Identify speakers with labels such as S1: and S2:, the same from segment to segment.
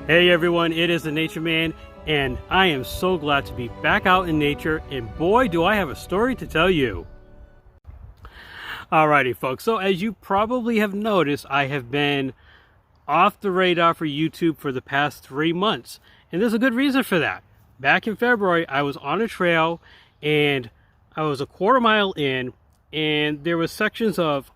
S1: Hey everyone, it is the Nature Man, and I am so glad to be back out in nature, and boy do I have a story to tell you. Alrighty folks, so as you probably have noticed, I have been off the radar for YouTube for the past 3 months, and there's a good reason for that. Back in February, I was on a trail, and I was a quarter mile in, and there were sections of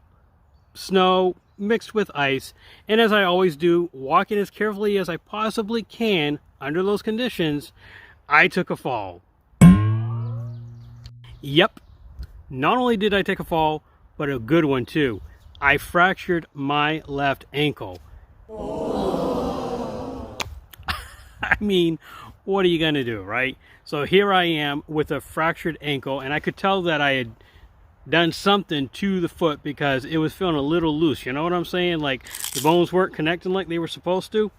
S1: snow mixed with ice, and as I always do, walking as carefully as I possibly can under those conditions, I took a fall. Yep, not only did I take a fall, but a good one too. I fractured my left ankle. I mean, what are you gonna do, right? So here I am with a fractured ankle, and I could tell that I had done something to the foot because it was feeling a little loose. You know what I'm saying? Like the bones weren't connecting like they were supposed to.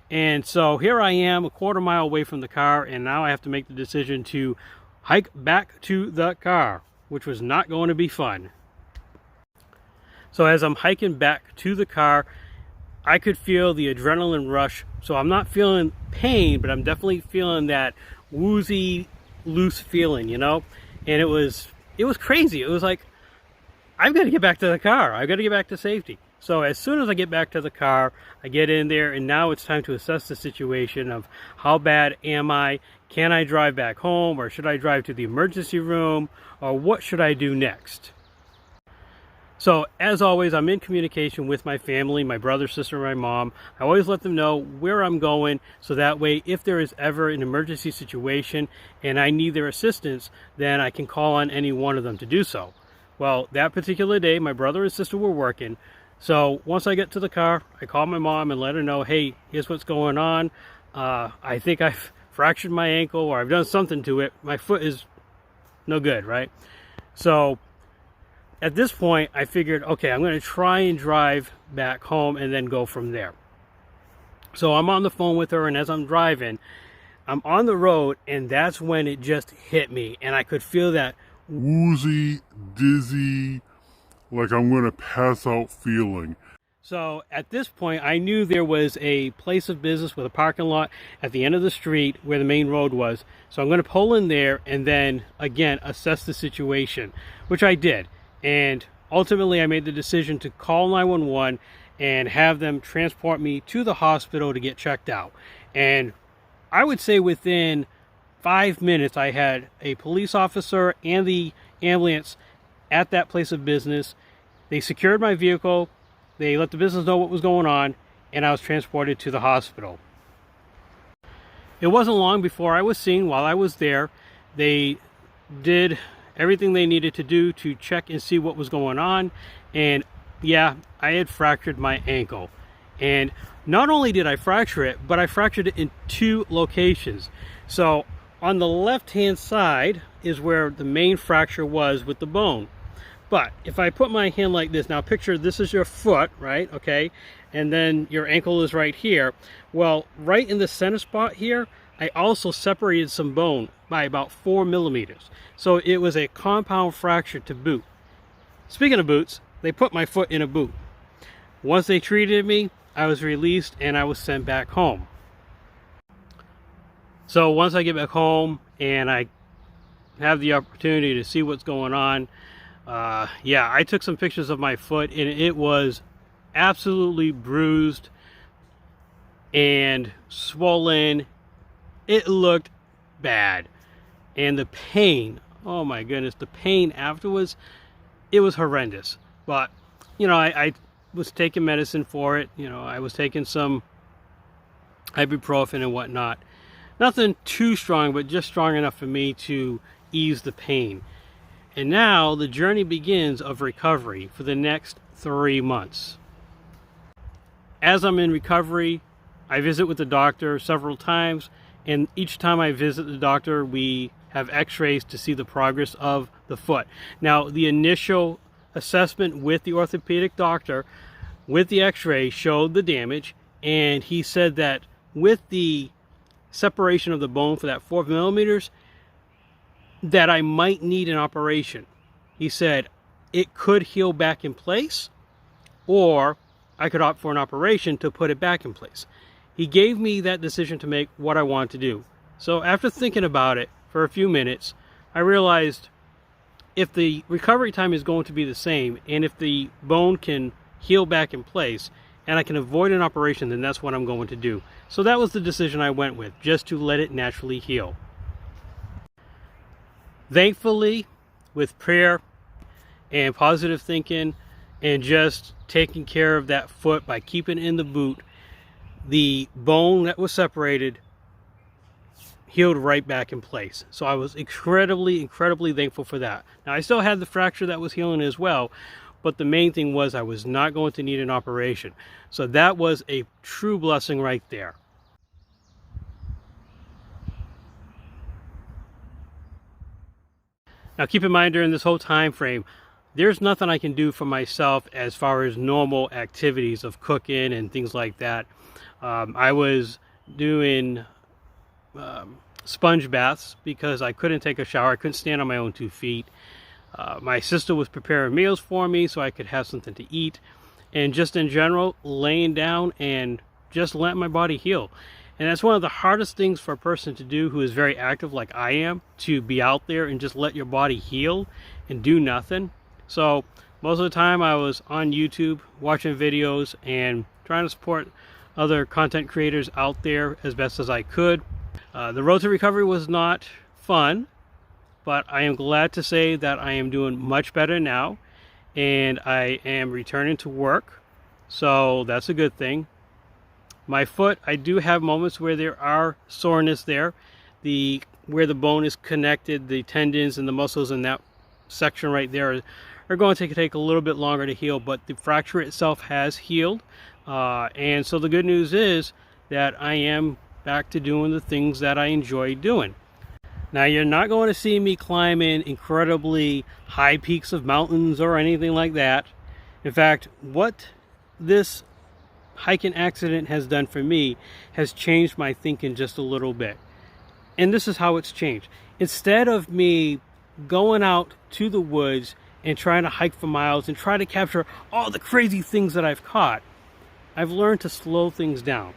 S1: And so here I am a quarter mile away from the car, and now I have to make the decision to hike back to the car, which was not going to be fun. So as I'm hiking back to the car, I could feel the adrenaline rush. So I'm not feeling pain, but I'm definitely feeling that woozy, loose feeling, you know? And it was crazy. It was like, I've got to get back to the car. I've got to get back to safety. So as soon as I get back to the car, I get in there, and now it's time to assess the situation of how bad am I? Can I drive back home, or should I drive to the emergency room, or what should I do next? So as always, I'm in communication with my family, my brother, sister, my mom. I always let them know where I'm going, so that way if there is ever an emergency situation and I need their assistance, then I can call on any one of them to do so. Well, that particular day, my brother and sister were working. So once I get to the car, I call my mom and let her know, hey, here's what's going on. I think I've fractured my ankle, or I've done something to it. My foot is no good, right? So at this point, I figured, okay, I'm going to try and drive back home and then go from there. So I'm on the phone with her, and as I'm driving, I'm on the road, and that's when it just hit me, and I could feel that
S2: woozy, dizzy, like I'm going to pass out feeling.
S1: So at this point, I knew there was a place of business with a parking lot at the end of the street where the main road was. So I'm going to pull in there and then, again, assess the situation, which I did. And ultimately, I made the decision to call 911 and have them transport me to the hospital to get checked out. And I would say within 5 minutes, I had a police officer and the ambulance at that place of business. They secured my vehicle. They let the business know what was going on, and I was transported to the hospital. It wasn't long before I was seen. While I was there, they did everything they needed to do to check and see what was going on. And yeah, I had fractured my ankle. And not only did I fracture it, but I fractured it in 2 locations. So on the left hand side is where the main fracture was with the bone. But if I put my hand like this, now picture this is your foot, right? Okay. And then your ankle is right here. Well, right in the center spot here, I also separated some bone by about 4 millimeters. So it was a compound fracture to boot. Speaking of boots, they put my foot in a boot. Once they treated me, I was released and I was sent back home. So once I get back home and I have the opportunity to see what's going on, yeah, I took some pictures of my foot, and it was absolutely bruised and swollen. It looked bad. And the pain, oh my goodness, the pain afterwards, it was horrendous. But, you know, I was taking medicine for it. You know, I was taking some ibuprofen and whatnot. Nothing too strong, but just strong enough for me to ease the pain. And now the journey begins of recovery for the next 3 months. As I'm in recovery, I visit with the doctor several times, and each time I visit the doctor, we have x-rays to see the progress of the foot. Now, the initial assessment with the orthopedic doctor with the x-ray showed the damage, and he said that with the separation of the bone for that 4 millimeters, that I might need an operation. He said it could heal back in place, or I could opt for an operation to put it back in place. he gave me that decision to make what I wanted to do. So after thinking about it for a few minutes, I realized if the recovery time is going to be the same, and if the bone can heal back in place, and I can avoid an operation, then that's what I'm going to do. So that was the decision I went with, just to let it naturally heal. Thankfully, with prayer and positive thinking and just taking care of that foot by keeping it in the boot, the bone that was separated healed right back in place. So I was incredibly thankful for that. Now, I still had the fracture that was healing as well, but the main thing was I was not going to need an operation. So that was a true blessing right there. Now, keep in mind, during this whole time frame, there's nothing I can do for myself as far as normal activities of cooking and things like that. I was doing sponge baths because I couldn't take a shower. I couldn't stand on my own 2 feet. My sister was preparing meals for me so I could have something to eat. And just in general, laying down and just letting my body heal. And that's one of the hardest things for a person to do who is very active like I am, to be out there and just let your body heal and do nothing. So most of the time I was on YouTube watching videos and trying to support other content creators out there as best as I could. The road to recovery was not fun, but I am glad to say that I am doing much better now, and I am returning to work, so that's a good thing. My foot, I do have moments where there are soreness there. Where the bone is connected, the tendons and the muscles in that section right there are going to take a little bit longer to heal, but the fracture itself has healed. And so the good news is that I am back to doing the things that I enjoy doing. Now, you're not going to see me climbing incredibly high peaks of mountains or anything like that. In fact, what this hiking accident has done for me has changed my thinking just a little bit. And this is how it's changed. Instead of me going out to the woods and trying to hike for miles and try to capture all the crazy things that I've caught, I've learned to slow things down.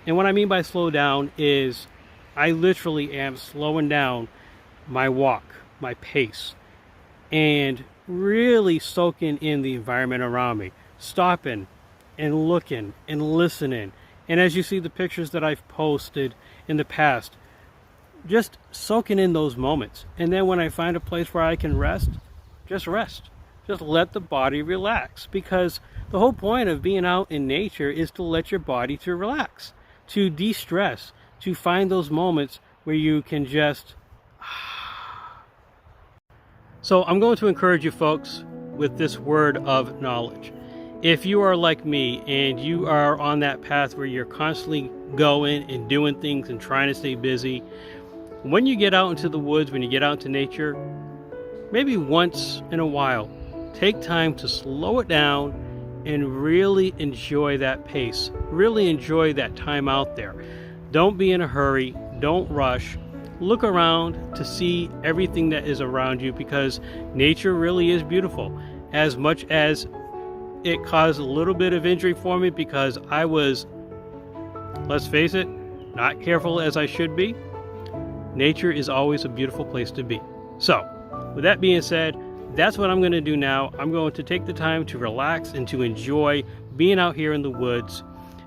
S1: And what I mean by slow down is I literally am slowing down my walk, my pace, and really soaking in the environment around me, stopping and looking and listening. And as you see the pictures that I've posted in the past, just soaking in those moments. And then when I find a place where I can rest. Just let the body relax, because the whole point of being out in nature is to let your body to relax, to de-stress, to find those moments where you can just So I'm going to encourage you folks with this word of knowledge. If you are like me and you are on that path where you're constantly going and doing things and trying to stay busy, when you get out into the woods, when you get out into nature, maybe once in a while, take time to slow it down and really enjoy that pace. Really enjoy that time out there. Don't be in a hurry. Don't rush. Look around to see everything that is around you, because nature really is beautiful. As much as it caused a little bit of injury for me because I was, let's face it, not careful as I should be, nature is always a beautiful place to be. So, with that being said, that's what I'm going to do now. I'm going to take the time to relax and to enjoy being out here in the woods.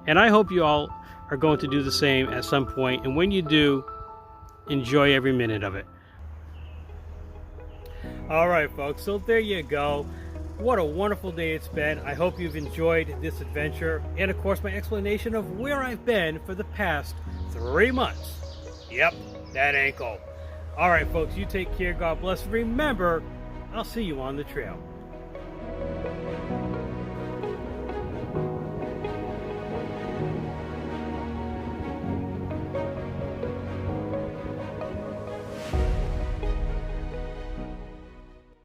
S1: And I hope you all are going to do the same at some point. And when you do, enjoy every minute of it. All right, folks. So there you go. What a wonderful day it's been. I hope you've enjoyed this adventure. And of course, my explanation of where I've been for the past 3 months. Yep, that ankle. All right, folks. You take care. God bless. Remember, I'll see you on the trail.